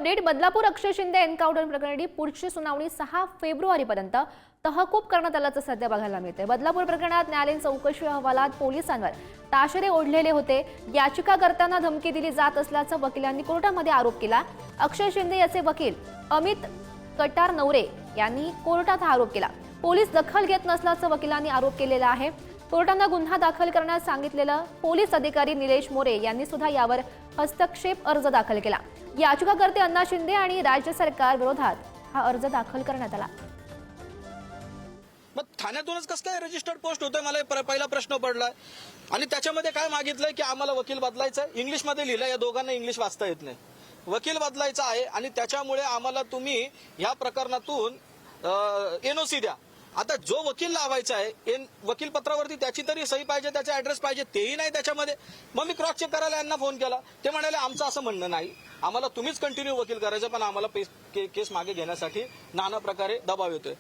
Update Badlapur अक्षय Shinde encounter प्रकरणी पुढची सुनावणी 6 फेब्रुवारीपर्यंत तहकूब करण्यात आल्याचं सध्या बघायला मिळते। बदलापूर प्रकरणात न्यायालयीन चौकशी अहवालात पोलिसांवर ताशेरे ओढलेले होते, याचिकाकर्त्यांना धमकी दिली जात असल्याचं वकिलांनी कोर्टामध्ये आरोप केला। अक्षय शिंदे याचे वकील अमित कटारनवरे यांनी कोर्टात हा आरोप केला। पोलीस दखल घेत नसल्याचं वकिलांनी आरोप केलेला आहे। कोर्टाने गुन्हा दाखल करण्यास सांगितलेलं पोलीस अधिकारी निलेश मोरे यांनी सुद्धा यावर हस्तक्षेप अर्ज दाखल केला। याचिकाकर्ते अण्णा शिंदे आणि राज्य सरकार विरोधात हा अर्ज दाखल करण्यात आला। मग ठाण्यातूनच कसं काय रजिस्टर्ड पोस्ट होतोय, मला पहिला प्रश्न पडलाय। आणि त्याच्यामध्ये काय मागितलंय की आम्हाला वकील बदलायचा आहे, इंग्लिश मध्ये लिहिलंय, या दोघांना इंग्लिश वाचता येत नाही, वकील बदलायचा आहे आणि त्याच्यामुळे आम्हाला तुम्ही या प्रकरणातून एनओसी द्या। आता जो वकील लावायचा आहे वकील पत्रावरती त्याची तरी सही पाहिजे, त्याचा ऍड्रेस पाहिजे, तेही नाही त्याच्यामध्ये। मग मी क्रॉस चेक करायला यांना फोन केला, ते म्हणाले आमचं असं म्हणणं नाही, आम्हाला तुम्हीच कंटिन्यू वकील करायचं, पण आम्हाला केस मागे घेण्यासाठी नाना प्रकारे दबाव येतोय।